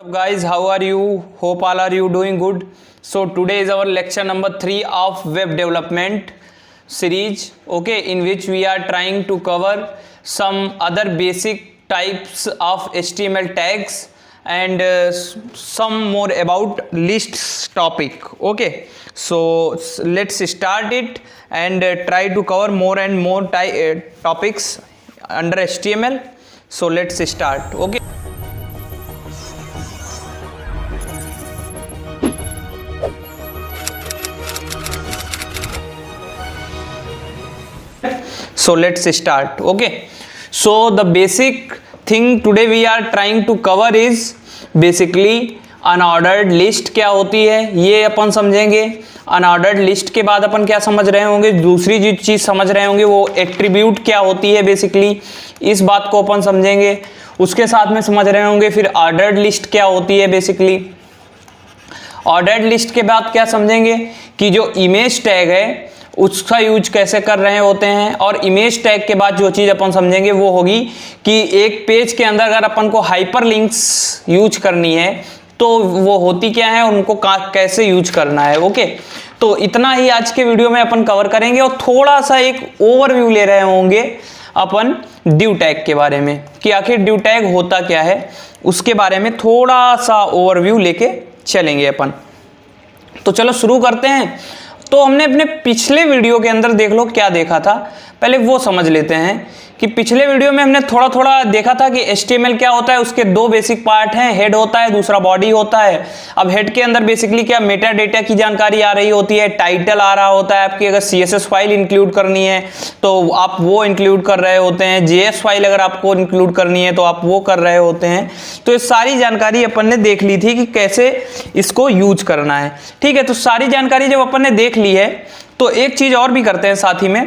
Guys, how are you? Hope all are you doing good. So today is our lecture number 3 of web development series, okay, in which we are trying to cover some other basic types of HTML tags and some more about lists topic. Okay, so let's start it and try to cover more and more topics under HTML. So let's start. Okay. So let's start. Okay, so the basic thing today we are trying to cover is basically unordered list क्या होती है ये अपन समझेंगे। Unordered list के बाद अपन क्या समझ रहे होंगे, दूसरी जो चीज समझ रहे होंगे वो एट्रीब्यूट क्या होती है, बेसिकली इस बात को अपन समझेंगे। उसके साथ में समझ रहे होंगे फिर ऑर्डर्ड लिस्ट क्या होती है। बेसिकली ऑर्डर्ड लिस्ट के बाद क्या समझेंगे कि जो इमेज टैग है उसका यूज कैसे कर रहे होते हैं। और इमेज टैग के बाद जो चीज़ अपन समझेंगे वो होगी कि एक पेज के अंदर अगर अपन को हाइपर लिंक्स यूज करनी है तो वो होती क्या है, उनको कैसे यूज करना है। ओके, तो इतना ही आज के वीडियो में अपन कवर करेंगे और थोड़ा सा एक ओवरव्यू ले रहे होंगे अपन डिव टैग के बारे में कि आखिर डिव टैग होता क्या है, उसके बारे में थोड़ा सा ओवरव्यू लेके चलेंगे अपन। तो चलो शुरू करते हैं। तो हमने अपने पिछले वीडियो के अंदर देख लो क्या देखा था, पहले वो समझ लेते हैं कि पिछले वीडियो में हमने थोड़ा थोड़ा देखा था कि HTML क्या होता है। उसके दो बेसिक पार्ट हैं, हेड होता है, दूसरा बॉडी होता है। अब हेड के अंदर बेसिकली क्या मेटा डेटा की जानकारी आ रही होती है, टाइटल आ रहा होता है, आपकी अगर CSS फाइल इंक्लूड करनी है तो आप वो इंक्लूड कर रहे होते हैं, JS फाइल अगर आपको इंक्लूड करनी है तो आप वो कर रहे होते हैं। तो ये सारी जानकारी अपन ने देख ली थी कि कैसे इसको यूज करना है। ठीक है, तो सारी जानकारी जब अपन ने देख ली है तो एक चीज और भी करते हैं, साथ ही में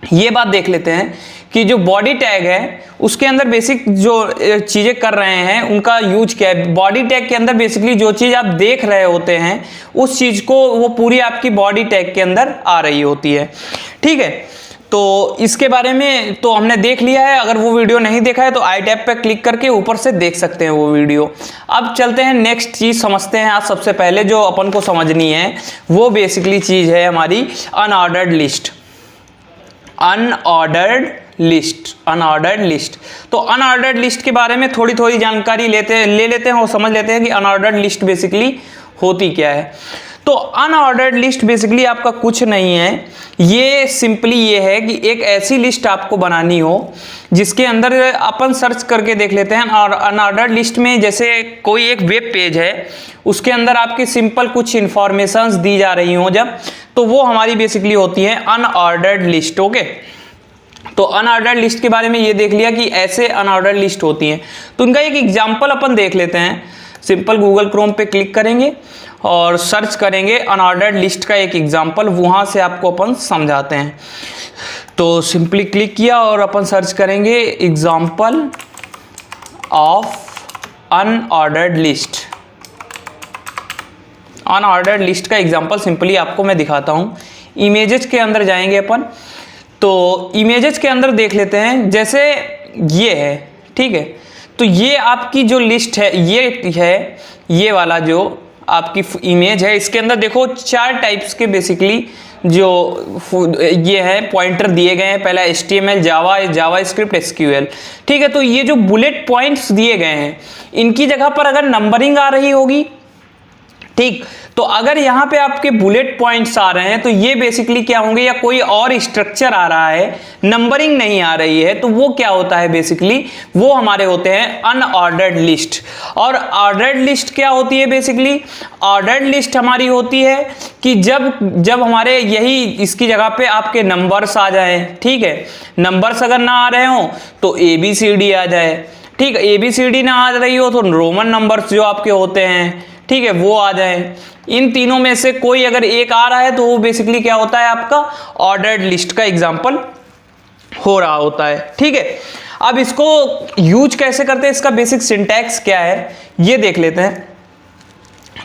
ये बात देख लेते हैं कि जो बॉडी टैग है उसके अंदर बेसिक जो चीजें कर रहे हैं उनका यूज क्या है। बॉडी टैग के अंदर बेसिकली जो चीज आप देख रहे होते हैं उस चीज को वो पूरी आपकी बॉडी टैग के अंदर आ रही होती है। ठीक है, तो इसके बारे में तो हमने देख लिया है। अगर वो वीडियो नहीं देखा है तो आई टैब पे क्लिक करके ऊपर से देख सकते हैं वो वीडियो। अब चलते हैं नेक्स्ट चीज समझते हैं। आज सबसे पहले जो अपन को समझनी है वो बेसिकली चीज है हमारी अनऑर्डर्ड लिस्ट। Unordered list. तो अनऑर्डर्ड लिस्ट के बारे में थोड़ी थोड़ी जानकारी ले लेते हैं और समझ लेते हैं कि अनऑर्डर्ड लिस्ट बेसिकली होती क्या है। तो अनऑर्डर्ड लिस्ट बेसिकली आपका कुछ नहीं है, ये सिंपली ये है कि एक ऐसी लिस्ट आपको बनानी हो जिसके अंदर अपन सर्च करके देख लेते हैं। और अनऑर्डर्ड लिस्ट में जैसे कोई एक वेब पेज है उसके अंदर आपकी सिंपल कुछ इंफॉर्मेशंस दी जा रही हो जब, तो वो हमारी बेसिकली होती है अनऑर्डर्ड लिस्ट। ओके, तो अनऑर्डर्ड लिस्ट के बारे में ये देख लिया कि ऐसे अनऑर्डर्ड लिस्ट होती हैं। तो उनका एक एग्जांपल अपन देख लेते हैं। सिंपल गूगल क्रोम पे क्लिक करेंगे और सर्च करेंगे अनऑर्डर्ड लिस्ट का एक एग्जांपल, वहां से आपको अपन समझाते हैं। तो सिंपली क्लिक किया और अपन सर्च करेंगे example of unordered list. Unordered list का एग्जांपल सिंपली आपको मैं दिखाता हूं। इमेजेस के अंदर जाएंगे अपन, तो इमेजेस के अंदर देख लेते हैं। जैसे ये है, ठीक है, तो ये आपकी जो लिस्ट है ये है, ये वाला जो आपकी इमेज है, इसके अंदर देखो 4 टाइप्स के बेसिकली जो ये है पॉइंटर दिए गए हैं। पहला HTML, जावास्क्रिप्ट, SQL। ठीक है, तो ये जो बुलेट पॉइंट्स दिए गए हैं इनकी जगह पर अगर नंबरिंग आ रही होगी, ठीक, तो अगर यहाँ पे आपके बुलेट पॉइंट्स आ रहे हैं तो ये बेसिकली क्या होंगे, या कोई और स्ट्रक्चर आ रहा है, नंबरिंग नहीं आ रही है, तो वो क्या होता है बेसिकली, वो हमारे होते हैं अनऑर्डर्ड लिस्ट। और ऑर्डर्ड लिस्ट क्या होती है बेसिकली, ऑर्डर्ड लिस्ट हमारी होती है कि जब हमारे यही इसकी जगह पे आपके नंबर्स आ जाएं। ठीक है, नंबर्स अगर ना आ रहे हो तो ABCD आ जाए। ठीक, ABCD ना आ रही हो तो रोमन नंबर्स जो आपके होते हैं, ठीक है, वो आ जाए। इन तीनों में से कोई अगर एक आ रहा है तो वो बेसिकली क्या होता है, आपका ऑर्डर्ड लिस्ट का एग्जांपल हो रहा होता है। ठीक है, अब इसको यूज कैसे करते हैं, इसका बेसिक सिंटैक्स क्या है ये देख लेते हैं।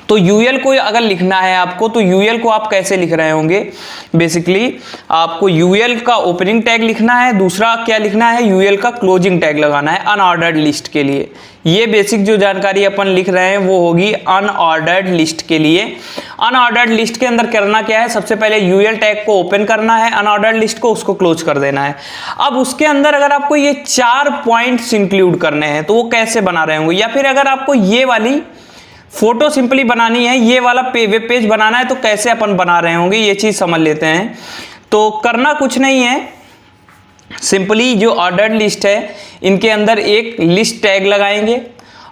तो यूएल को अगर लिखना है आपको, तो यूएल को आप कैसे लिख रहे होंगे, बेसिकली आपको यूएल का ओपनिंग टैग लिखना है, दूसरा क्या लिखना है, यूएल का क्लोजिंग टैग लगाना है अनऑर्डर्ड लिस्ट के लिए। ये बेसिक जो जानकारी अपन लिख रहे हैं वो होगी अनऑर्डर्ड लिस्ट के लिए। अनऑर्डर्ड लिस्ट के अंदर करना क्या है, सबसे पहले यूएल टैग को ओपन करना है, अनऑर्डर्ड लिस्ट को उसको क्लोज कर देना है। अब उसके अंदर अगर आपको ये 4 पॉइंट्स इंक्लूड करने हैं तो वो कैसे बना रहे होंगे, या फिर अगर आपको ये वाली फोटो सिंपली बनानी है, ये वाला वेब पेज बनाना है, तो कैसे अपन बना रहे होंगे ये चीज समझ लेते हैं। तो करना कुछ नहीं है, सिंपली जो ऑर्डर्ड लिस्ट है इनके अंदर एक लिस्ट टैग लगाएंगे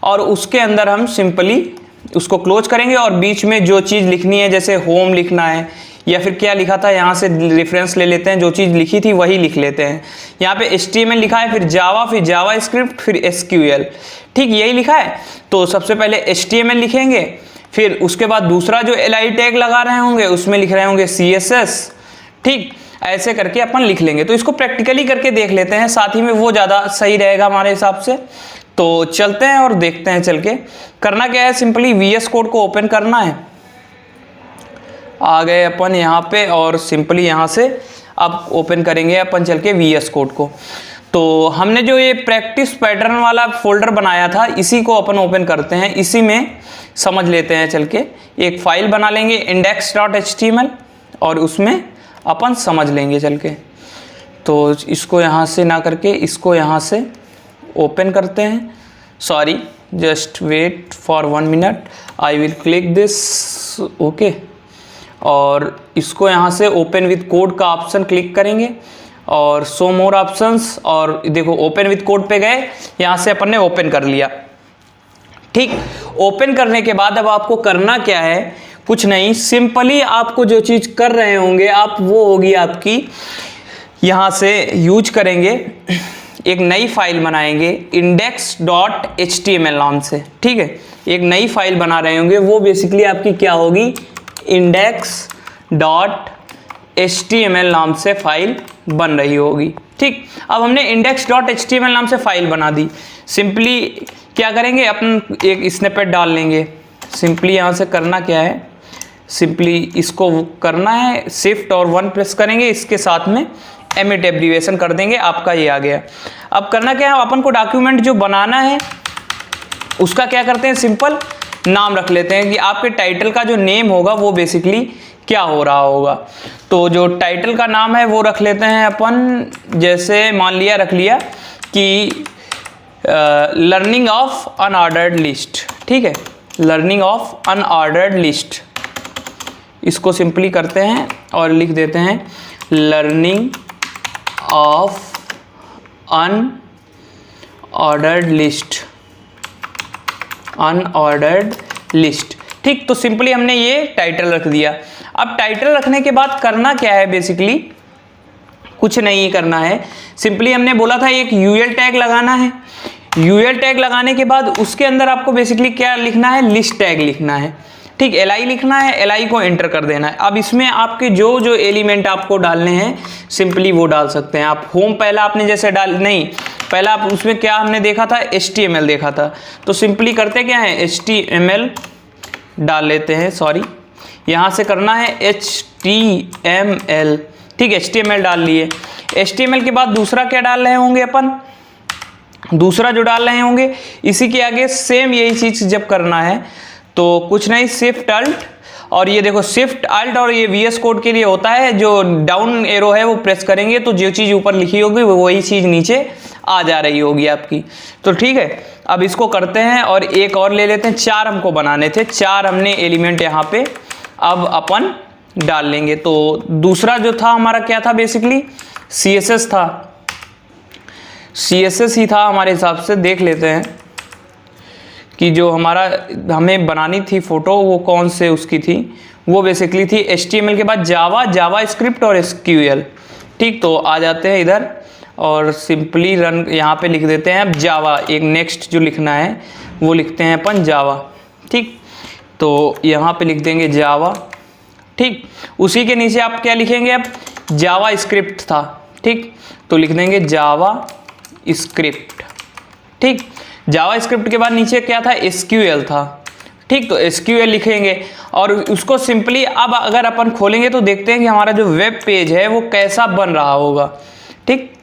और उसके अंदर हम सिंपली उसको क्लोज करेंगे और बीच में जो चीज़ लिखनी है, जैसे होम लिखना है या फिर क्या लिखा था, यहाँ से रेफरेंस ले लेते हैं, जो चीज़ लिखी थी वही लिख लेते हैं। यहाँ पे HTML लिखा है, फिर जावा, फिर जावास्क्रिप्ट, फिर SQL, ठीक यही लिखा है। तो सबसे पहले HTML लिखेंगे, फिर उसके बाद दूसरा जो li टैग लगा रहे होंगे उसमें लिख रहे होंगे CSS, ठीक ऐसे करके अपन लिख लेंगे। तो इसको प्रैक्टिकली करके देख लेते हैं, साथ ही में वो ज़्यादा सही रहेगा हमारे हिसाब से। तो चलते हैं और देखते हैं चल के। करना क्या है, सिंपली VS कोड को ओपन करना है। आ गए अपन यहाँ पे और सिंपली यहाँ से अब ओपन करेंगे अपन चल के VS कोड को। तो हमने जो ये प्रैक्टिस पैटर्न वाला फोल्डर बनाया था इसी को अपन ओपन करते हैं, इसी में समझ लेते हैं चल के। एक फाइल बना लेंगे index.html और उसमें अपन समझ लेंगे चल के। तो इसको यहाँ से ना करके इसको यहाँ से ओपन करते हैं, सॉरी जस्ट वेट फॉर 1 मिनट, I will click this, okay. और इसको यहाँ से ओपन विथ कोड का ऑप्शन क्लिक करेंगे और शो मोर ऑप्शंस, और देखो ओपन विथ कोड पे गए, यहाँ से अपन ने ओपन कर लिया, ठीक। ओपन करने के बाद अब आपको करना क्या है, कुछ नहीं, सिंपली आपको जो चीज़ कर रहे होंगे आप वो होगी आपकी, यहाँ से यूज करेंगे, एक नई फाइल बनाएंगे index.html नाम से, ठीक है। एक नई फाइल बना रहे होंगे, वो बेसिकली आपकी क्या होगी, index.html नाम से फाइल बन रही होगी, ठीक। अब हमने index.html नाम से फाइल बना दी, सिंपली क्या करेंगे, अपन एक स्निपेट डाल लेंगे। सिंपली यहाँ से करना क्या है, सिंपली इसको करना है शिफ्ट और 1 प्रेस करेंगे, इसके साथ में एमिट एब्रीवेशन कर देंगे, आपका ये आ गया। अब करना क्या है, अपन को डॉक्यूमेंट जो बनाना है उसका क्या करते हैं, सिंपल नाम रख लेते हैं कि आपके टाइटल का जो नेम होगा वो बेसिकली क्या हो रहा होगा। तो जो टाइटल का नाम है वो रख लेते हैं अपन, जैसे मान लिया रख लिया कि लर्निंग ऑफ अनऑर्डर्ड लिस्ट, ठीक है, लर्निंग ऑफ अनऑर्डर्ड लिस्ट। इसको सिंपली करते हैं और लिख देते हैं learning of unordered list, unordered list, ठीक। तो सिंपली हमने ये टाइटल रख दिया। अब टाइटल रखने के बाद करना क्या है, बेसिकली कुछ नहीं करना है, सिंपली हमने बोला था एक यूएल टैग लगाना है। यूएल टैग लगाने के बाद उसके अंदर आपको बेसिकली क्या लिखना है, लिस्ट टैग लिखना है, ठीक। li लिखना है, li को एंटर कर देना है। अब इसमें आपके जो जो एलिमेंट आपको डालने हैं सिंपली वो डाल सकते हैं आप। होम पहला आपने जैसे पहला आप उसमें क्या हमने देखा था, HTML देखा था, तो सिंपली करते क्या है, HTML डाल लेते हैं, सॉरी यहाँ से करना है HTML, ठीक, HTML डाल लिए। HTML के बाद दूसरा क्या डाल रहे होंगे अपन, दूसरा जो डाल रहे होंगे इसी के आगे सेम यही चीज जब करना है तो कुछ नहीं, शिफ्ट अल्ट, और ये देखो शिफ्ट अल्ट और ये VS कोड के लिए होता है, जो डाउन एरो है वो प्रेस करेंगे तो जो चीज़ ऊपर लिखी होगी वही चीज़ नीचे आ जा रही होगी आपकी। तो ठीक है, अब इसको करते हैं और एक और ले लेते हैं। 4 हमको बनाने थे, 4 हमने एलिमेंट यहाँ पे अब अपन डाल लेंगे। तो दूसरा जो था हमारा क्या था, बेसिकली CSS था, CSS ही था हमारे हिसाब से। देख लेते हैं कि जो हमें बनानी थी फोटो वो कौन से उसकी थी, वो बेसिकली थी HTML के बाद जावास्क्रिप्ट और SQL, ठीक। तो आ जाते हैं इधर और सिंपली रन यहाँ पे लिख देते हैं अब जावा। एक नेक्स्ट जो लिखना है वो लिखते हैं अपन जावा, ठीक। तो यहाँ पे लिख देंगे जावा, ठीक। उसी के नीचे आप क्या लिखेंगे, अब जावास्क्रिप्ट था, ठीक, तो लिख देंगे जावास्क्रिप्ट, ठीक। जावास्क्रिप्ट के बाद नीचे क्या था, SQL था, ठीक, तो SQL लिखेंगे और उसको सिंपली अब अगर अपन खोलेंगे तो देखते हैं कि हमारा जो वेब पेज है वो कैसा बन रहा होगा। ठीक,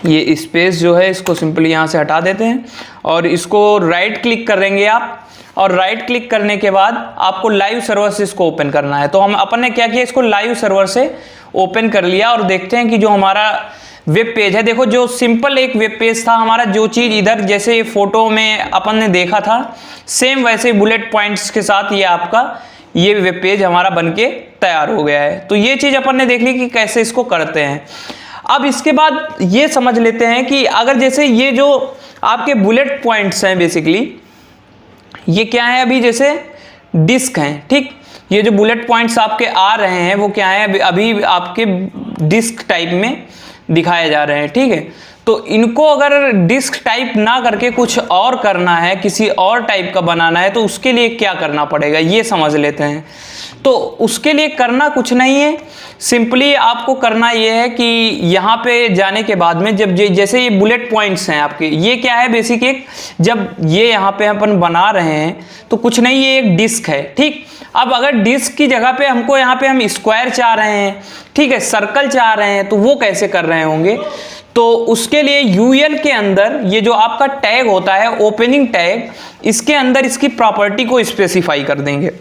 ये स्पेस जो है इसको सिंपली यहाँ से हटा देते हैं और इसको राइट क्लिक करेंगे आप, और राइट क्लिक करने के बाद आपको लाइव सर्वर से इसको ओपन करना है। तो हम अपन ने क्या किया, इसको लाइव सर्वर से ओपन कर लिया और देखते हैं कि जो हमारा वेब पेज है, देखो जो सिंपल एक वेब पेज था हमारा, जो चीज़ इधर जैसे फोटो में अपन ने देखा था सेम वैसे बुलेट पॉइंट्स के साथ ये आपका ये वेब पेज हमारा बनके तैयार हो गया है। तो ये चीज़ अपन ने देख ली कि कैसे इसको करते हैं। अब इसके बाद ये समझ लेते हैं कि अगर जैसे ये जो आपके बुलेट पॉइंट्स हैं बेसिकली ये क्या है, अभी जैसे डिस्क हैं। ठीक, ये जो बुलेट पॉइंट्स आपके आ रहे हैं वो क्या है, अभी आपके डिस्क टाइप में दिखाए जा रहे हैं। ठीक है, तो इनको अगर डिस्क टाइप ना करके कुछ और करना है, किसी और टाइप का बनाना है, तो उसके लिए क्या करना पड़ेगा ये समझ लेते हैं। तो उसके लिए करना कुछ नहीं है, सिंपली आपको करना ये है कि यहाँ पे जाने के बाद में जब जैसे ये बुलेट पॉइंट्स हैं आपके, ये क्या है बेसिक एक, जब ये यहाँ पे अपन बना रहे हैं तो कुछ नहीं, ये एक डिस्क है। ठीक, अब अगर डिस्क की जगह पे हमको यहाँ पे हम स्क्वायर चाह रहे हैं, ठीक है, सर्कल चाह रहे हैं, तो वो कैसे कर रहे होंगे, तो उसके लिए यूएल के अंदर ये जो आपका टैग होता है ओपनिंग टैग, इसके अंदर इसकी प्रॉपर्टी को स्पेसिफाई कर देंगे।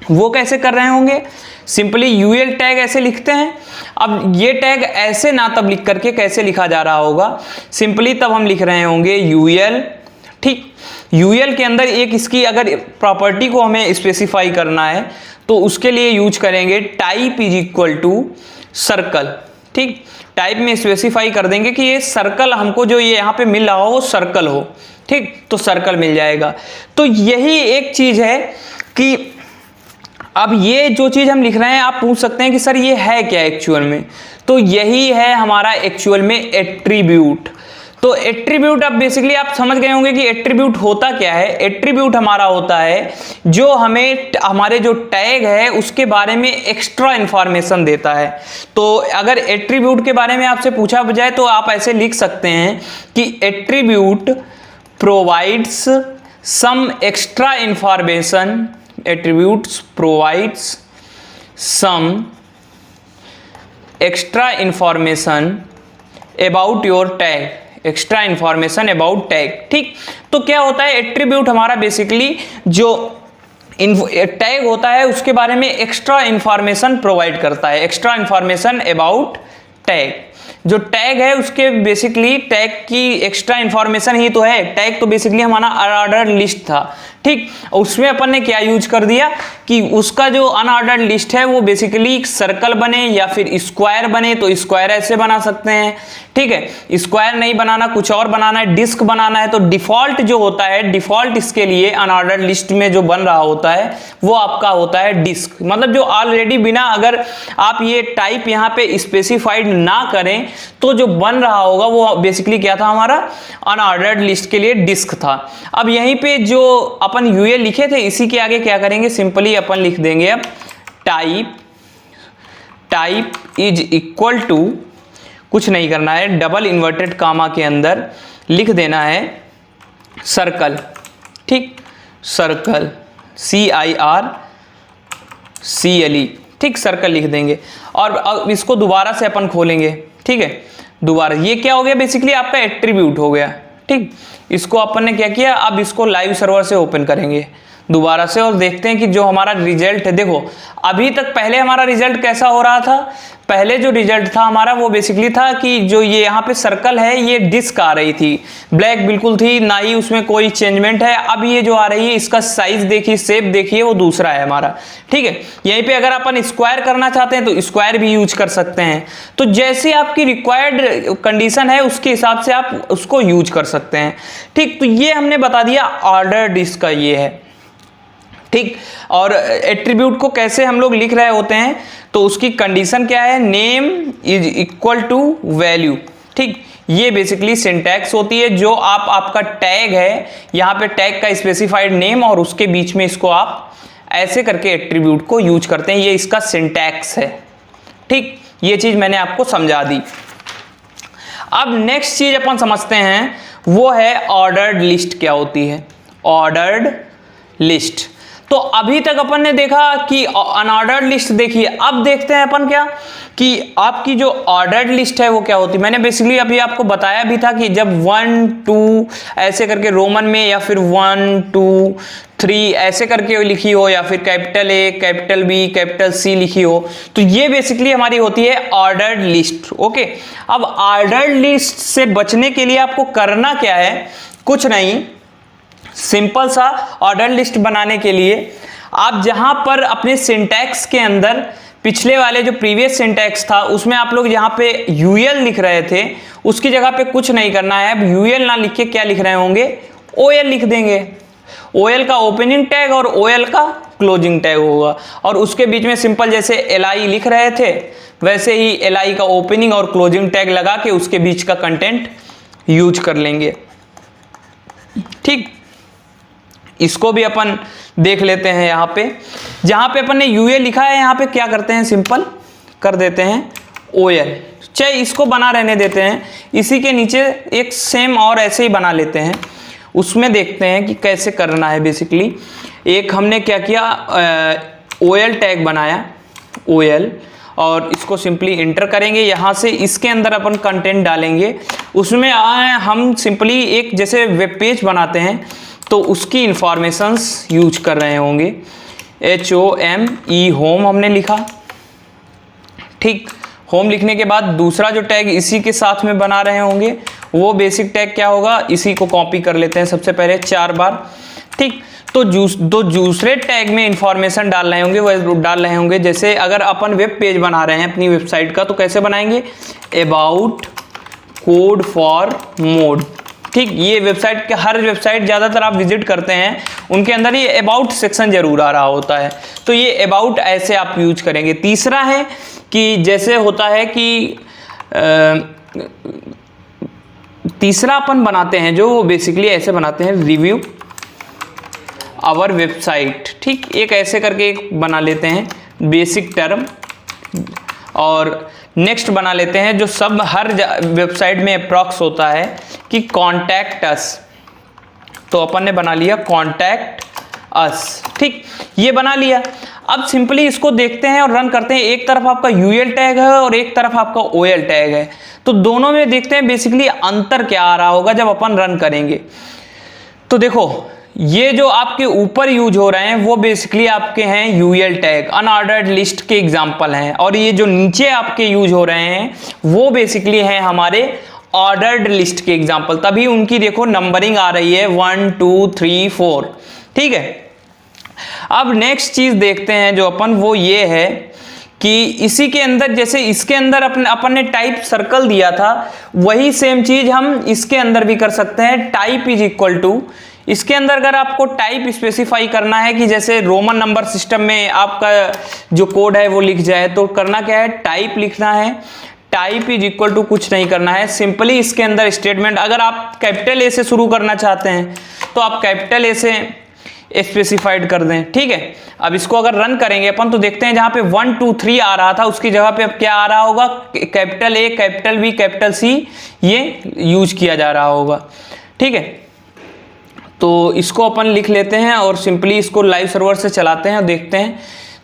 वो कैसे कर रहे होंगे, सिंपली यूएल टैग ऐसे लिखते हैं। अब ये टैग ऐसे ना तब लिख करके कैसे लिखा जा रहा होगा, सिंपली तब हम लिख रहे होंगे यूएल। ठीक, यूएल के अंदर एक इसकी अगर प्रॉपर्टी को हमें स्पेसिफाई करना है तो उसके लिए यूज करेंगे type is equal to circle. ठीक, टाइप में स्पेसिफाई कर देंगे कि ये सर्कल हमको जो ये यहाँ पे मिल रहा हो वो सर्कल हो। ठीक, तो सर्कल मिल जाएगा। तो यही एक चीज है कि अब ये जो चीज हम लिख रहे हैं, आप पूछ सकते हैं कि सर ये है क्या एक्चुअल में, तो यही है हमारा एक्चुअल में एट्रीब्यूट। तो एट्रीब्यूट अब बेसिकली आप समझ गए होंगे कि एट्रीब्यूट होता क्या है। एट्रीब्यूट हमारा होता है जो हमें हमारे जो टैग है उसके बारे में एक्स्ट्रा इंफॉर्मेशन देता है। तो अगर एट्रीब्यूट के बारे में आपसे पूछा जाए तो आप ऐसे लिख सकते हैं कि attribute provides some extra information, attributes provides some extra information about your tag, extra information about tag। ठीक, तो क्या होता है एट्रीब्यूट हमारा बेसिकली जो टैग होता है उसके बारे में एक्स्ट्रा इंफॉर्मेशन प्रोवाइड करता है, एक्स्ट्रा इंफॉर्मेशन अबाउट टैग। जो टैग है उसके बेसिकली टैग की एक्स्ट्रा इंफॉर्मेशन ही तो है। टैग तो बेसिकली हमारा अनऑर्डर्ड लिस्ट था। ठीक, उसमें अपन ने क्या यूज कर दिया कि उसका जो अनऑर्डर्ड लिस्ट है वो बेसिकली सर्कल बने या फिर स्क्वायर बने, तो स्क्वायर ऐसे बना सकते हैं। ठीक है, स्क्वायर नहीं बनाना, कुछ और बनाना है, डिस्क बनाना है, तो डिफॉल्ट जो होता है, डिफॉल्ट इसके लिए अनऑर्डर्ड लिस्ट में जो बन रहा होता है वो आपका होता है डिस्क। मतलब जो ऑलरेडी बिना अगर आप ये टाइप यहाँ पे स्पेसिफाइड ना करें तो जो बन रहा होगा वो बेसिकली क्या था, हमारा अनऑर्डर्ड लिस्ट के लिए डिस्क था। अब यहीं पे जो अपन यूएल लिखे थे इसी के आगे क्या करेंगे, सिंपली अपन लिख देंगे अब टाइप इज इक्वल टू, कुछ नहीं करना है, डबल इन्वर्टेड कामा के अंदर लिख देना है सर्कल। ठीक, सर्कल CIRCLE। ठीक, सर्कल लिख देंगे और अब इसको दोबारा से अपन खोलेंगे। ठीक है, दोबारा ये क्या हो गया, बेसिकली आपका एट्रीब्यूट हो गया। ठीक, इसको अपन ने क्या किया, अब इसको लाइव सर्वर से ओपन करेंगे दोबारा से और देखते हैं कि जो हमारा रिजल्ट है, देखो अभी तक पहले हमारा रिजल्ट कैसा हो रहा था, पहले जो रिजल्ट था हमारा वो बेसिकली था कि जो ये यहाँ पे सर्कल है ये डिस्क आ रही थी, ब्लैक बिल्कुल थी, ना ही उसमें कोई चेंजमेंट है। अब ये जो आ रही है इसका साइज देखिए, शेप देखिए, वो दूसरा है हमारा। ठीक है, यहीं पे अगर अपन स्क्वायर करना चाहते हैं तो स्क्वायर भी यूज कर सकते हैं। तो जैसी आपकी रिक्वायर्ड कंडीशन है उसके हिसाब से आप उसको यूज कर सकते हैं। ठीक, तो ये हमने बता दिया ऑर्डर डिस्क का ये है। ठीक, और एट्रीब्यूट को कैसे हम लोग लिख रहे होते हैं तो उसकी कंडीशन क्या है, name is equal to value. ठीक, ये बेसिकली सिंटैक्स होती है जो आपका टैग है, यहाँ पे टैग का स्पेसिफाइड नेम और उसके बीच में इसको आप ऐसे करके एट्रीब्यूट को यूज करते हैं, ये इसका सिंटैक्स है। ठीक, ये चीज मैंने आपको समझा दी। अब नेक्स्ट चीज अपन समझते हैं वो है ऑर्डर्ड लिस्ट क्या होती है। Ordered list. तो अभी तक अपन ने देखा कि अनऑर्डर्ड लिस्ट देखी है, अब देखते हैं अपन क्या कि आपकी जो ऑर्डर्ड लिस्ट है वो क्या होती है। मैंने बेसिकली अभी आपको बताया भी था कि जब 1 2 ऐसे करके रोमन में या फिर 1 2 3 ऐसे करके लिखी हो या फिर capital A capital B capital C लिखी हो, तो ये बेसिकली हमारी होती है ऑर्डर्ड लिस्ट। ओके, अब ऑर्डर्ड लिस्ट से बचने के लिए आपको करना क्या है, कुछ नहीं, सिंपल सा ऑर्डर लिस्ट बनाने के लिए आप जहां पर अपने सिंटैक्स के अंदर पिछले वाले जो प्रीवियस सिंटैक्स था उसमें आप लोग यहाँ पे यूएल लिख रहे थे, उसकी जगह पे कुछ नहीं करना है। अब यूएल ना लिख के क्या लिख रहे होंगे, ओएल लिख देंगे। ओएल का ओपनिंग टैग और ओएल का क्लोजिंग टैग होगा, और उसके बीच में सिंपल जैसे एलआई लिख रहे थे वैसे ही एलआई का ओपनिंग और क्लोजिंग टैग लगा के उसके बीच का कंटेंट यूज कर लेंगे। ठीक, इसको भी अपन देख लेते हैं। यहाँ पे जहाँ पे अपन ने यूए लिखा है यहाँ पे क्या करते हैं, सिंपल कर देते हैं ओएल। चाहे इसको बना रहने देते हैं, इसी के नीचे एक सेम और ऐसे ही बना लेते हैं, उसमें देखते हैं कि कैसे करना है। बेसिकली एक हमने क्या किया, ओएल टैग बनाया ओएल, और इसको सिंपली इंटर करेंगे। यहाँ से इसके अंदर अपन कंटेंट डालेंगे, उसमें हम सिंपली एक जैसे वेब पेज बनाते हैं तो उसकी इंफॉर्मेशंस यूज कर रहे होंगे। HOME होम हमने लिखा। ठीक, होम लिखने के बाद दूसरा जो टैग इसी के साथ में बना रहे होंगे वो बेसिक टैग क्या होगा, इसी को कॉपी कर लेते हैं सबसे पहले 4 बार। ठीक, तो दूसरे टैग में इंफॉर्मेशन डाल रहे होंगे, वो डाल रहे होंगे जैसे अगर अपन वेब पेज बना रहे हैं अपनी वेबसाइट का तो कैसे बनाएंगे, अबाउट कोड फॉर मोड। ठीक, ये वेबसाइट के हर वेबसाइट ज़्यादातर आप विजिट करते हैं उनके अंदर ये अबाउट सेक्शन जरूर आ रहा होता है, तो ये अबाउट ऐसे आप यूज करेंगे। तीसरा है कि जैसे होता है कि तीसरा अपन बनाते हैं जो बेसिकली ऐसे बनाते हैं, रिव्यू आवर वेबसाइट। ठीक, एक ऐसे करके एक बना लेते हैं बेसिक टर्म, और नेक्स्ट बना लेते हैं जो सब हर वेबसाइट में अप्रॉक्स होता है कि कॉन्टैक्ट अस, तो अपन ने बना लिया कॉन्टैक्ट अस। ठीक, ये बना लिया। अब सिंपली इसको देखते हैं और रन करते हैं। एक तरफ आपका यूएल टैग है और एक तरफ आपका ओएल टैग है, तो दोनों में देखते हैं बेसिकली अंतर क्या आ रहा होगा जब अपन रन करेंगे। तो देखो ये जो आपके ऊपर यूज हो रहे हैं वो बेसिकली आपके हैं यूएल टैग, अनऑर्डर्ड लिस्ट के एग्जांपल हैं, और ये जो नीचे आपके यूज हो रहे हैं वो बेसिकली हैं हमारे ऑर्डर्ड लिस्ट के एग्जांपल, तभी उनकी देखो नंबरिंग आ रही है 1 2 3 4। ठीक है, अब नेक्स्ट चीज देखते हैं जो अपन, वो ये है कि इसी के अंदर जैसे इसके अंदर अपन ने टाइप सर्कल दिया था, वही सेम चीज हम इसके अंदर भी कर सकते हैं। टाइप इज इक्वल टू, इसके अंदर अगर आपको टाइप स्पेसिफाई करना है कि जैसे रोमन नंबर सिस्टम में आपका जो कोड है वो लिख जाए, तो करना क्या है, टाइप लिखना है। टाइप इज इक्वल टू कुछ नहीं करना है, सिंपली इसके अंदर स्टेटमेंट, अगर आप कैपिटल ए से शुरू करना चाहते हैं तो आप कैपिटल ए से स्पेसिफाइड कर दें। ठीक है, अब इसको अगर रन करेंगे अपन तो देखते हैं जहां पे 1 2 3 आ रहा था उसकी जगह पे अब क्या आ रहा होगा, capital A capital B capital C ये यूज किया जा रहा होगा। ठीक है, तो इसको अपन लिख लेते हैं और सिंपली इसको लाइव सर्वर से चलाते हैं और देखते हैं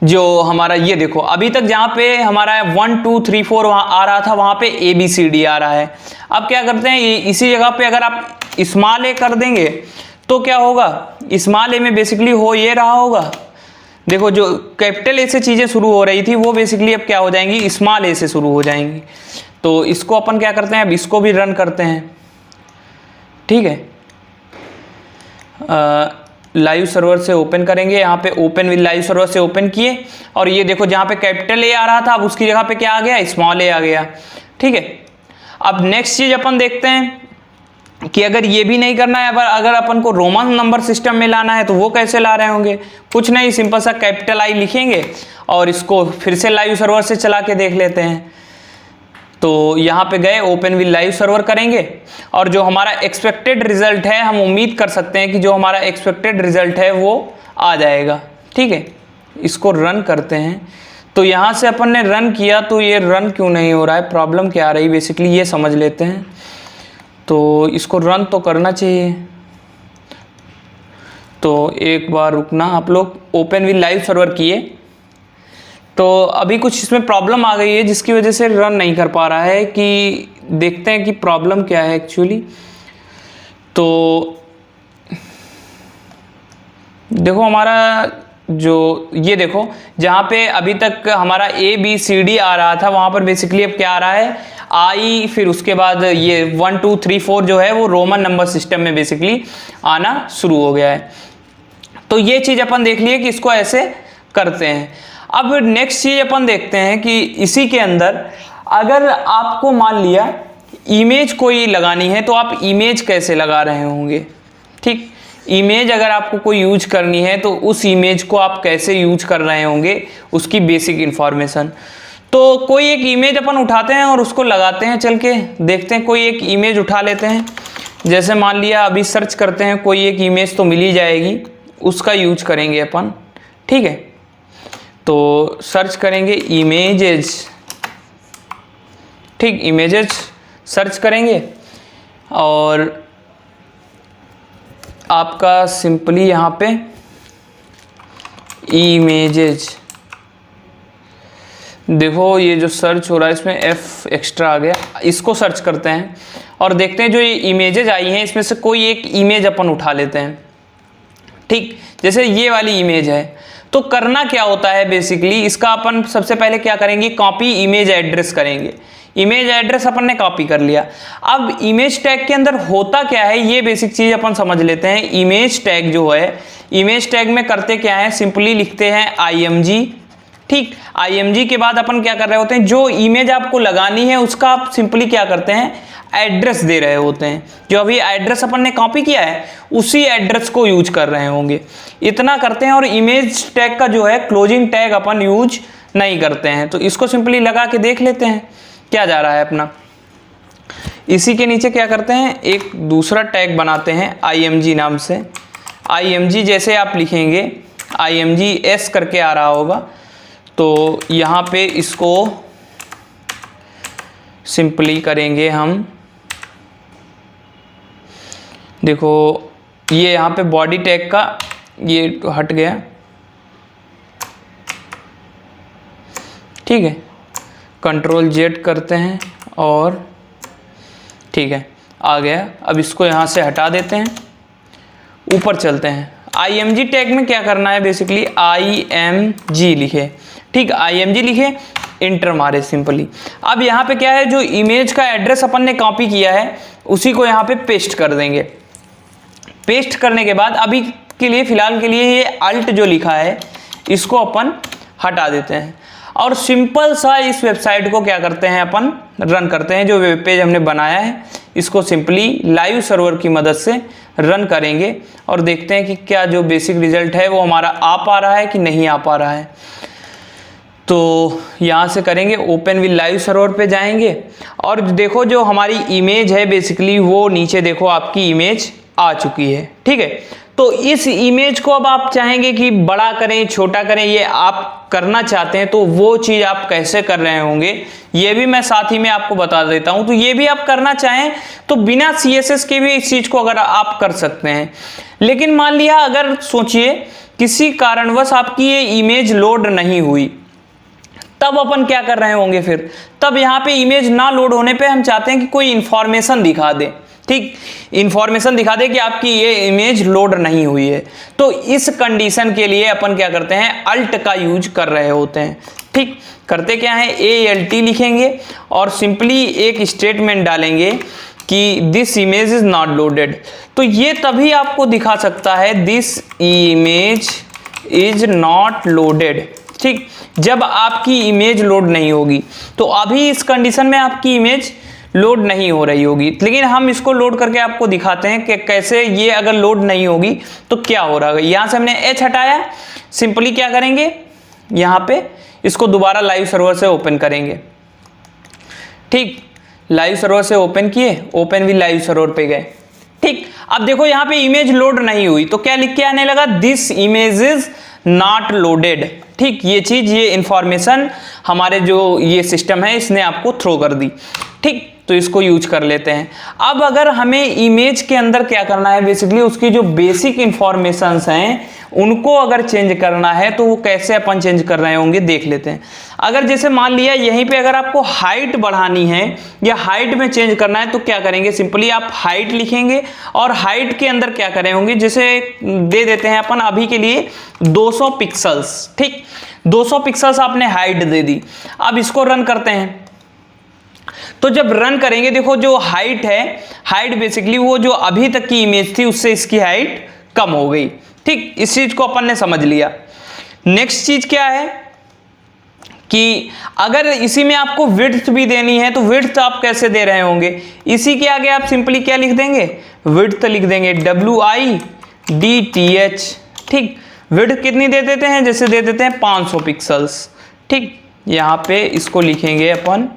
जो हमारा, ये देखो अभी तक जहाँ पे हमारा 1 2 3 4 वहाँ आ रहा था वहाँ पे ABCD आ रहा है। अब क्या करते हैं, इसी जगह पे अगर आप स्मॉल ए कर देंगे तो क्या होगा, स्मॉल ए में बेसिकली हो ये रहा होगा, देखो जो कैपिटल ए से चीज़ें शुरू हो रही थी वो बेसिकली अब क्या हो जाएंगी, स्मॉल ए से शुरू हो जाएंगी। तो इसको अपन क्या करते हैं, अब इसको भी रन करते हैं। ठीक है, लाइव सर्वर से ओपन करेंगे, यहाँ पे ओपन विद लाइव सर्वर से ओपन किए, और ये देखो जहाँ पे कैपिटल ए आ रहा था अब उसकी जगह पे क्या आ गया, स्मॉल ए आ गया। ठीक है, अब नेक्स्ट चीज अपन देखते हैं कि अगर ये भी नहीं करना है, अगर अपन को रोमन नंबर सिस्टम में लाना है तो वो कैसे ला रहे होंगे, कुछ नहीं, सिंपल सा कैपिटल आई लिखेंगे और इसको फिर से लाइव सर्वर से चला के देख लेते हैं। तो यहाँ पे गए, ओपन विद लाइव सर्वर करेंगे, और जो हमारा एक्सपेक्टेड रिजल्ट है हम उम्मीद कर सकते हैं कि जो हमारा एक्सपेक्टेड रिजल्ट है वो आ जाएगा। ठीक है, इसको रन करते हैं। तो यहाँ से अपन ने रन किया तो ये रन क्यों नहीं हो रहा है, प्रॉब्लम क्या आ रही है, बेसिकली ये समझ लेते हैं। तो इसको रन तो करना चाहिए, तो एक बार रुकना, आप लोग ओपन विद लाइव सर्वर किए तो अभी कुछ इसमें प्रॉब्लम आ गई है जिसकी वजह से रन नहीं कर पा रहा है, कि देखते हैं कि प्रॉब्लम क्या है एक्चुअली। तो देखो हमारा जो ये देखो जहाँ पे अभी तक हमारा ABCD आ रहा था वहाँ पर बेसिकली अब क्या आ रहा है I, फिर उसके बाद ये 1 2 3 4 जो है वो रोमन नंबर सिस्टम में बेसिकली आना शुरू हो गया है। तो ये चीज़ अपन देख लिए कि इसको ऐसे करते हैं। अब नेक्स्ट चीज़ अपन देखते हैं कि इसी के अंदर अगर आपको मान लिया इमेज कोई लगानी है तो आप इमेज कैसे लगा रहे होंगे। ठीक, इमेज अगर आपको कोई यूज करनी है तो उस इमेज को आप कैसे यूज कर रहे होंगे, उसकी बेसिक इंफॉर्मेशन। तो कोई एक इमेज अपन उठाते हैं और उसको लगाते हैं, चल के देखते हैं। कोई एक इमेज उठा लेते हैं, जैसे मान लिया अभी सर्च करते हैं, कोई एक इमेज तो मिल ही जाएगी, उसका यूज करेंगे अपन। ठीक है, तो सर्च करेंगे इमेजेस। ठीक, इमेजेस सर्च करेंगे और आपका सिंपली यहाँ पे इमेजेस, देखो ये जो सर्च हो रहा है इसमें F एक्स्ट्रा आ गया, इसको सर्च करते हैं और देखते हैं जो ये इमेजेस आई हैं इसमें से कोई एक इमेज अपन उठा लेते हैं। ठीक, जैसे ये वाली इमेज है तो करना क्या होता है बेसिकली, इसका अपन सबसे पहले क्या करेंगे, कॉपी इमेज एड्रेस करेंगे। इमेज एड्रेस अपन ने कॉपी कर लिया। अब इमेज टैग के अंदर होता क्या है ये बेसिक चीज अपन समझ लेते हैं। इमेज टैग जो है, इमेज टैग में करते क्या है, सिंपली लिखते हैं IMG। ठीक, IMG के बाद अपन क्या कर रहे होते हैं, जो इमेज आपको लगानी है उसका आप सिंपली क्या करते हैं, एड्रेस दे रहे होते हैं। जो अभी एड्रेस अपन ने कॉपी किया है उसी एड्रेस को यूज कर रहे होंगे, इतना करते हैं। और इमेज टैग का जो है क्लोजिंग टैग अपन यूज नहीं करते हैं। तो इसको सिंपली लगा के देख लेते हैं क्या जा रहा है अपना। इसी के नीचे क्या करते हैं, एक दूसरा टैग बनाते हैं IMG नाम से। IMG जैसे आप लिखेंगे, IMG S करके आ रहा होगा, तो यहाँ पे इसको सिंपली करेंगे हम। देखो ये यहाँ पे बॉडी टैग का ये हट गया। ठीक है, Ctrl Z करते हैं और ठीक है आ गया। अब इसको यहाँ से हटा देते हैं, ऊपर चलते हैं। IMG टैग में क्या करना है बेसिकली, IMG लिखे। ठीक, IMG लिखे, इंटर मारे सिंपली। अब यहाँ पे क्या है, जो इमेज का एड्रेस अपन ने कॉपी किया है उसी को यहाँ पे पेस्ट कर देंगे। पेस्ट करने के बाद अभी के लिए फिलहाल के लिए ये अल्ट जो लिखा है इसको अपन हटा देते हैं और सिंपल सा इस वेबसाइट को क्या करते हैं अपन रन करते हैं। जो वेब पेज हमने बनाया है इसको सिंपली लाइव सर्वर की मदद से रन करेंगे और देखते हैं कि क्या जो बेसिक रिजल्ट है वो हमारा आ पा रहा है कि नहीं आ पा रहा है। तो यहाँ से करेंगे ओपन विद लाइव सर्वर पे जाएंगे और देखो जो हमारी इमेज है बेसिकली वो नीचे देखो आपकी इमेज आ चुकी है। ठीक है, तो इस इमेज को अब आप चाहेंगे कि बड़ा करें छोटा करें, ये आप करना चाहते हैं तो वो चीज़ आप कैसे कर रहे होंगे ये भी मैं साथ ही में आपको बता देता हूं। तो ये भी आप करना चाहें तो बिना CSS के भी इस चीज़ को अगर आप कर सकते हैं। लेकिन मान लिया अगर सोचिए किसी कारणवश आपकी ये इमेज लोड नहीं हुई, तब अपन क्या कर रहे होंगे फिर। तब यहाँ पे इमेज ना लोड होने पे हम चाहते हैं कि कोई इंफॉर्मेशन दिखा दे। ठीक, इंफॉर्मेशन दिखा दे कि आपकी ये इमेज लोड नहीं हुई है। तो इस कंडीशन के लिए अपन क्या करते हैं, अल्ट का यूज कर रहे होते हैं। ठीक, करते क्या है, ALT लिखेंगे और सिंपली एक स्टेटमेंट डालेंगे कि this image is not loaded. तो ये तभी आपको दिखा सकता है this image is not loaded. ठीक, जब आपकी इमेज लोड नहीं होगी। तो अभी इस कंडीशन में आपकी इमेज लोड नहीं हो रही होगी, लेकिन हम इसको लोड करके आपको दिखाते हैं कि कैसे ये अगर लोड नहीं होगी तो क्या हो रहा है। यहां से हमने H हटाया, सिंपली क्या करेंगे, यहां पे इसको दोबारा लाइव सर्वर से ओपन करेंगे। ठीक, लाइव सर्वर से ओपन किए, ओपन भी लाइव सर्वर पे गए। ठीक, अब देखो यहां पे इमेज लोड नहीं हुई तो क्या लिख के आने लगा, this image is not loaded. ठीक, ये चीज, ये इंफॉर्मेशन हमारे जो ये सिस्टम है इसने आपको थ्रो कर दी। ठीक, तो इसको यूज कर लेते हैं। अब अगर हमें इमेज के अंदर क्या करना है, बेसिकली उसकी जो बेसिक इंफॉर्मेशंस हैं उनको अगर चेंज करना है तो वो कैसे अपन चेंज कर रहे होंगे देख लेते हैं। अगर जैसे मान लिया यहीं पे अगर आपको हाइट बढ़ानी है या हाइट में चेंज करना है तो क्या करेंगे, सिंपली आप हाइट लिखेंगे और हाइट के अंदर क्या करे होंगे, जैसे दे देते हैं अपन अभी के लिए 200 पिक्सल्स, ठीक 200 पिक्सल्स आपने हाइट दे दी। अब इसको रन करते हैं, तो जब रन करेंगे देखो जो हाइट है, हाइट बेसिकली वो जो अभी तक की इमेज थी उससे इसकी हाइट कम हो गई, ठीक। इस चीज को अपन ने समझ लिया। नेक्स्ट चीज क्या है कि अगर इसी में आपको विड्थ भी देनी है तो विड्थ आप कैसे दे रहे होंगे, इसी के आगे आप सिंपली क्या लिख देंगे, विड्थ लिख देंगे, WIDTH, ठीक। विड्थ कितनी दे देते हैं, जैसे दे देते हैं 500 पिक्सल्स, ठीक। यहां पे इसको लिखेंगे अपन,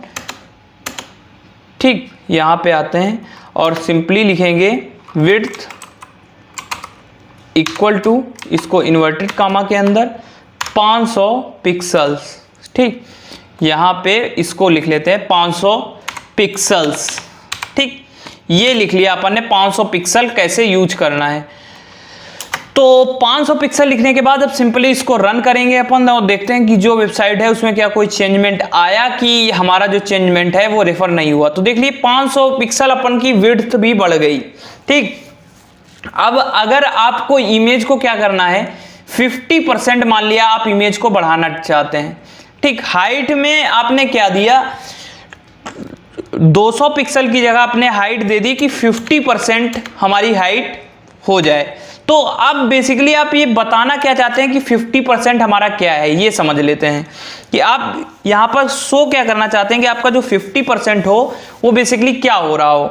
ठीक। यहां पे आते हैं और सिंपली लिखेंगे विड्थ इक्वल टू, इसको इन्वर्टेड कामा के अंदर 500 पिक्सल्स, ठीक। यहां पे इसको लिख लेते हैं 500 पिक्सल्स, ठीक। ये लिख लिया अपन ने 500 पिक्सल कैसे यूज करना है। तो 500 पिक्सल लिखने के बाद अब सिंपली इसको रन करेंगे अपन और देखते हैं कि जो वेबसाइट है उसमें क्या कोई चेंजमेंट आया कि हमारा जो चेंजमेंट है वो रेफर नहीं हुआ। तो देख लिए 500 पिक्सल अपन की विड्थ भी बढ़ गई, ठीक। अब अगर आपको इमेज को क्या करना है, 50% मान लिया आप इमेज को बढ़ाना चाहते हैं, ठीक। हाइट में आपने क्या दिया, 200 पिक्सल की जगह आपने हाइट दे दी कि 50% हमारी हाइट हो जाए। तो अब बेसिकली आप ये बताना क्या चाहते हैं कि 50% हमारा क्या है, ये समझ लेते हैं कि आप यहां पर शो क्या करना चाहते हैं कि आपका जो 50% हो वो बेसिकली क्या हो रहा हो।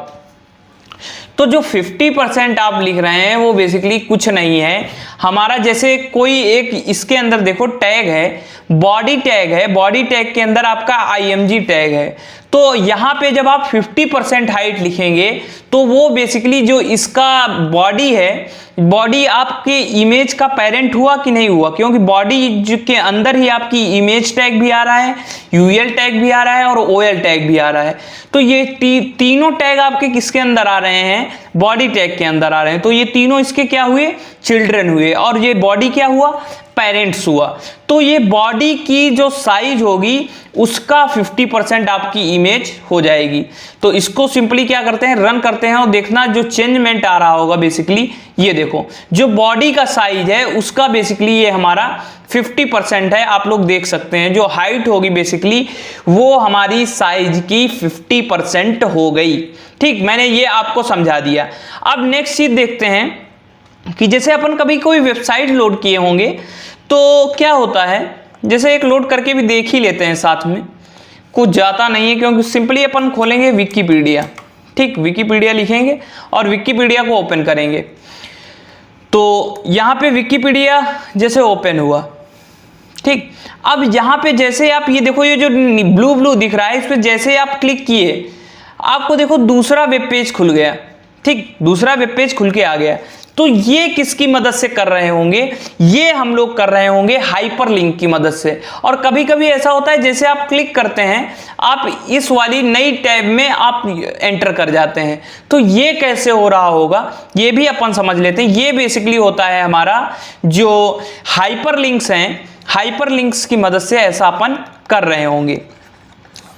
तो जो 50% आप लिख रहे हैं वो बेसिकली कुछ नहीं है हमारा, जैसे कोई एक इसके अंदर देखो टैग है, बॉडी टैग है, बॉडी टैग के अंदर आपका IMG टैग है। तो यहां पे जब आप 50% हाइट लिखेंगे तो वो बेसिकली जो इसका बॉडी है, बॉडी आपके इमेज का पेरेंट हुआ कि नहीं हुआ, क्योंकि बॉडी के अंदर ही आपकी इमेज टैग भी आ रहा है, UL टैग भी आ रहा है और OL टैग भी आ रहा है। तो ये तीनों टैग आपके किसके अंदर आ रहे हैं, बॉडी टैग के अंदर आ रहे हैं। तो ये तीनों इसके क्या हुए, चिल्ड्रन हुए, और ये बॉडी क्या हुआ, पेरेंट्स हुआ। तो ये बॉडी की जो साइज होगी उसका 50% आपकी इमेज हो जाएगी। तो इसको सिंपली क्या करते हैं, रन करते हैं और देखना जो चेंजमेंट आ रहा होगा बेसिकली ये देखो, जो बॉडी का साइज है उसका बेसिकली ये हमारा 50% है, आप लोग देख सकते हैं। जो हाइट होगी बेसिकली वो हमारी साइज की 50% हो गई, ठीक। मैंने ये आपको समझा दिया। अब नेक्स्ट चीज देखते हैं कि जैसे अपन कभी कोई वेबसाइट लोड किए होंगे तो क्या होता है, जैसे एक लोड करके भी देख ही लेते हैं साथ में, कुछ जाता नहीं है क्योंकि सिंपली अपन खोलेंगे विकिपीडिया, ठीक। विकिपीडिया लिखेंगे और विकिपीडिया को ओपन करेंगे। तो यहां पे विकिपीडिया जैसे ओपन हुआ, ठीक। अब यहां पे जैसे आप ये देखो, ये जो ब्लू ब्लू दिख रहा है इस पे जैसे आप क्लिक किए आपको देखो दूसरा वेब पेज खुल गया, ठीक। दूसरा वेब पेज खुल के आ गया। तो ये किसकी मदद से कर रहे होंगे, ये हम लोग कर रहे होंगे हाइपरलिंक की मदद से। और कभी कभी ऐसा होता है जैसे आप क्लिक करते हैं आप इस वाली नई टैब में आप एंटर कर जाते हैं। तो ये कैसे हो रहा होगा ये भी अपन समझ लेते हैं। ये बेसिकली होता है हमारा जो हाइपरलिंक्स हैं, हाइपरलिंक्स की मदद से ऐसा अपन कर रहे होंगे।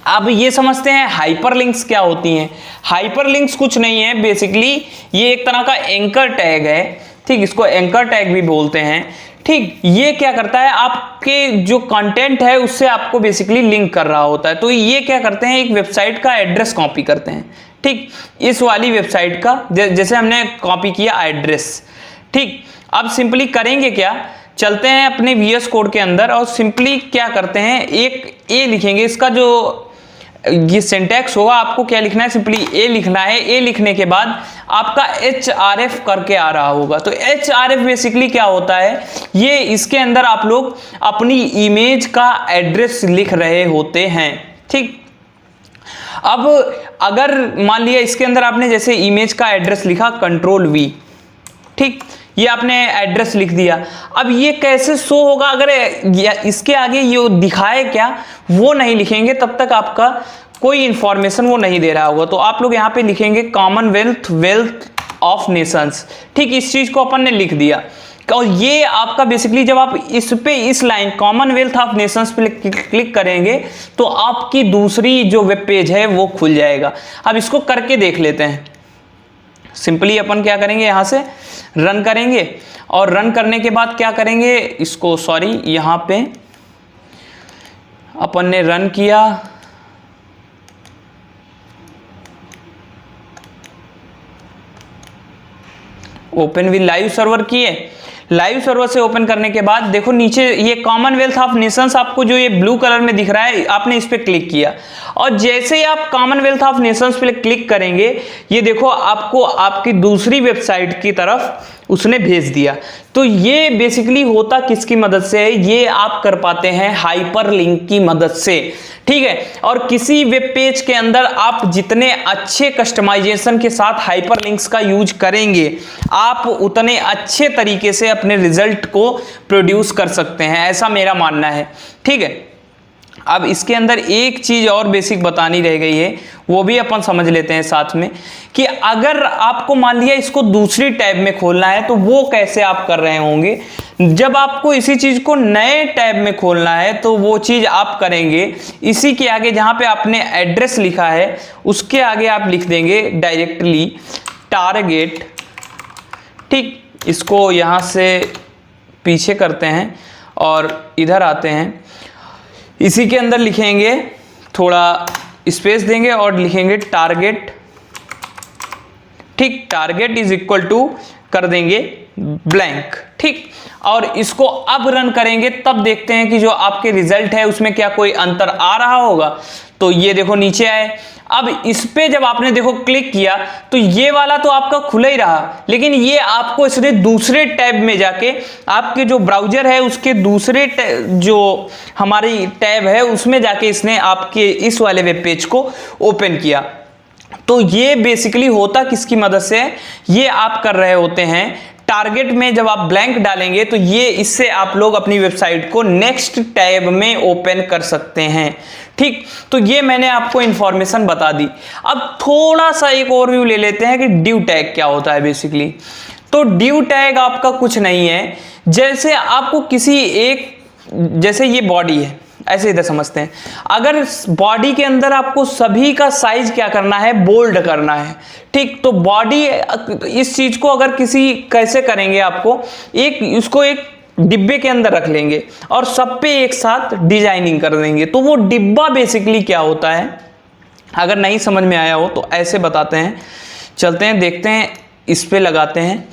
अब ये समझते हैं हाइपरलिंक्स क्या होती हैं। हाइपरलिंक्स कुछ नहीं है, बेसिकली ये एक तरह का एंकर टैग है, ठीक। इसको एंकर टैग भी बोलते हैं, ठीक। ये क्या करता है, आपके जो कंटेंट है उससे आपको बेसिकली लिंक कर रहा होता है। तो ये क्या करते हैं, एक वेबसाइट का एड्रेस कॉपी करते हैं, ठीक। इस वाली वेबसाइट का जैसे हमने कॉपी किया एड्रेस, ठीक। अब सिंपली करेंगे क्या, चलते हैं अपने VS कोड के अंदर और सिंपली क्या करते हैं, एक A लिखेंगे। इसका जो ये सिंटैक्स होगा आपको क्या लिखना है, सिंपली A लिखना है। A लिखने के बाद आपका HRF करके आ रहा होगा। तो HRF बेसिकली क्या होता है, ये इसके अंदर आप लोग अपनी इमेज का एड्रेस लिख रहे होते हैं, ठीक। अब अगर मान लिया इसके अंदर आपने जैसे इमेज का एड्रेस लिखा Ctrl+V, ठीक। ये आपने एड्रेस लिख दिया। अब ये कैसे शो होगा, अगर इसके आगे ये दिखाए क्या वो नहीं लिखेंगे तब तक आपका कोई इंफॉर्मेशन वो नहीं दे रहा होगा, तो आप लोग यहाँ पे लिखेंगे कॉमनवेल्थ वेल्थ ऑफ नेशंस। ठीक, इस चीज को अपन ने लिख दिया और ये आपका बेसिकली जब आप इस लाइन कॉमनवेल्थ ऑफ नेशंस पे क्लिक करेंगे तो आपकी दूसरी जो वेब पेज है वो खुल जाएगा। अब इसको करके देख लेते हैं। सिंपली अपन क्या करेंगे, यहां से रन करेंगे और रन करने के बाद क्या करेंगे, इसको यहां पे अपन ने रन किया, ओपन विद लाइव सर्वर किए। लाइव सर्वर से ओपन करने के बाद देखो नीचे ये कॉमनवेल्थ ऑफ नेशंस आपको जो ये ब्लू कलर में दिख रहा है, आपने इस पे क्लिक किया और जैसे ही आप कॉमनवेल्थ ऑफ नेशंस पे क्लिक करेंगे ये देखो आपको आपकी दूसरी वेबसाइट की तरफ उसने भेज दिया। तो ये बेसिकली होता किसकी मदद से है, ये आप कर पाते हैं हाइपरलिंक की मदद से। ठीक है, और किसी वेब पेज के अंदर आप जितने अच्छे कस्टमाइजेशन के साथ हाइपरलिंक्स का यूज करेंगे आप उतने अच्छे तरीके से अपने रिजल्ट को प्रोड्यूस कर सकते हैं, ऐसा मेरा मानना है। ठीक है, अब इसके अंदर एक चीज और बेसिक बतानी रह गई है, वो भी अपन समझ लेते हैं साथ में, कि अगर आपको मान लिया इसको दूसरी टैब में खोलना है तो वो कैसे आप कर रहे होंगे। जब आपको इसी चीज को नए टैब में खोलना है तो वो चीज आप करेंगे इसी के आगे जहां पे आपने एड्रेस लिखा है उसके आगे आप लिख देंगे डायरेक्टली टारगेट। ठीक, इसको यहां से पीछे करते हैं और इधर आते हैं, इसी के अंदर लिखेंगे, थोड़ा स्पेस देंगे और लिखेंगे टारगेट। ठीक, टारगेट इज इक्वल टू कर देंगे ब्लैंक। ठीक, और इसको अब रन करेंगे तब देखते हैं कि जो आपके रिजल्ट है उसमें क्या कोई अंतर आ रहा होगा। तो ये देखो नीचे आए। अब इस पे जब आपने देखो क्लिक किया तो ये वाला तो आपका खुला ही रहा, लेकिन ये आपको इसने दूसरे टैब में जाके आपके जो ब्राउजर है उसके दूसरे जो हमारी टैब है उसमें जाके इसने आपके इस वाले वेब पेज को ओपन किया। तो ये बेसिकली होता किसकी मदद से, ये आप कर रहे होते हैं टारगेट में जब आप ब्लैंक डालेंगे तो ये इससे आप लोग अपनी वेबसाइट को नेक्स्ट टैब में ओपन कर सकते हैं। ठीक, तो ये मैंने आपको इंफॉर्मेशन बता दी। अब थोड़ा सा एक ओवरव्यू ले लेते हैं कि डिव टैग क्या होता है बेसिकली। तो डिव टैग आपका कुछ नहीं है, जैसे आपको किसी एक, जैसे ये बॉडी है, ऐसे इधर समझते हैं, अगर बॉडी के अंदर आपको सभी का साइज क्या करना है, बोल्ड करना है। ठीक, तो बॉडी इस चीज को अगर किसी कैसे करेंगे, आपको इसको एक डिब्बे के अंदर रख लेंगे और सब पे एक साथ डिजाइनिंग कर देंगे। तो वो डिब्बा बेसिकली क्या होता है, अगर नहीं समझ में आया हो तो ऐसे बताते हैं, चलते हैं देखते हैं, इस पे लगाते हैं,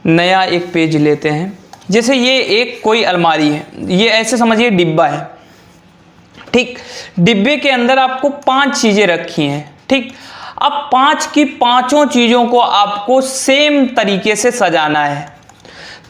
नया एक पेज लेते हैं। जैसे ये एक कोई अलमारी है, ये ऐसे समझिए डिब्बा है। ठीक, डिब्बे के अंदर आपको 5 चीजें रखी हैं। ठीक, अब 5 की पांचों चीजों को आपको सेम तरीके से सजाना है।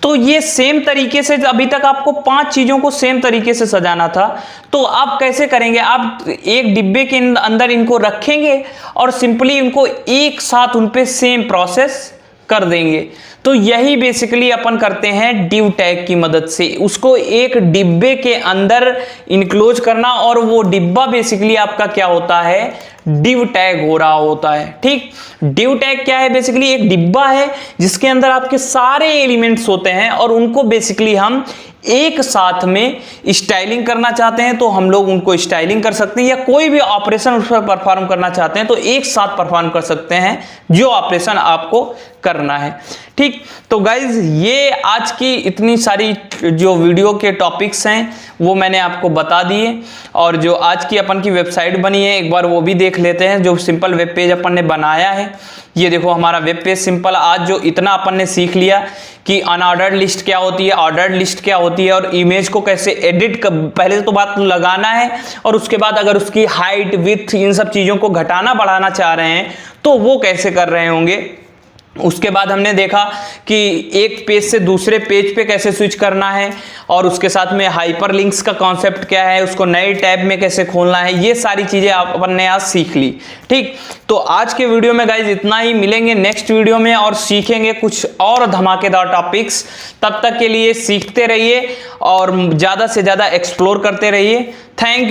तो ये सेम तरीके से, अभी तक आपको 5 चीजों को सेम तरीके से सजाना था, तो आप कैसे करेंगे, आप एक डिब्बे के अंदर इनको रखेंगे और सिंपली इनको एक साथ उन पे सेम प्रोसेस कर देंगे। तो यही बेसिकली अपन करते हैं डिव टैग की मदद से, उसको एक डिब्बे के अंदर इनक्लोज करना, और वो डिब्बा बेसिकली आपका क्या होता है, डिव टैग हो रहा होता है। ठीक, डिव टैग क्या है, बेसिकली एक डिब्बा है जिसके अंदर आपके सारे एलिमेंट्स होते हैं और उनको बेसिकली हम एक साथ में स्टाइलिंग करना चाहते हैं तो हम लोग उनको स्टाइलिंग कर सकते हैं, या कोई भी ऑपरेशन उस पर परफॉर्म करना चाहते हैं तो एक साथ परफॉर्म कर सकते हैं जो ऑपरेशन आपको करना है। ठीक, तो गाइज ये आज की इतनी सारी जो वीडियो के टॉपिक्स हैं वो मैंने आपको बता दिए, और जो आज की अपन की वेबसाइट बनी है एक बार वो भी देख लेते हैं। जो सिंपल वेब पेज अपन ने बनाया है, ये देखो हमारा वेब पेज सिंपल। आज जो इतना अपन ने सीख लिया कि अनऑर्डर्ड लिस्ट क्या होती है, ऑर्डर्ड लिस्ट क्या होती है, और इमेज को कैसे एडिट पहले तो बात लगाना है, और उसके बाद अगर उसकी हाइट विड्थ इन सब चीज़ों को घटाना बढ़ाना चाह रहे हैं तो वो कैसे कर रहे होंगे। उसके बाद हमने देखा कि एक पेज से दूसरे पेज पे कैसे स्विच करना है, और उसके साथ में हाइपरलिंक्स का कॉन्सेप्ट क्या है, उसको नए टैब में कैसे खोलना है, ये सारी चीजें अपन ने आज सीख ली। ठीक, तो आज के वीडियो में गाइज इतना ही, मिलेंगे नेक्स्ट वीडियो में और सीखेंगे कुछ और धमाकेदार टॉपिक्स। तब तक के लिए सीखते रहिए और ज्यादा से ज्यादा एक्सप्लोर करते रहिए। Thank you.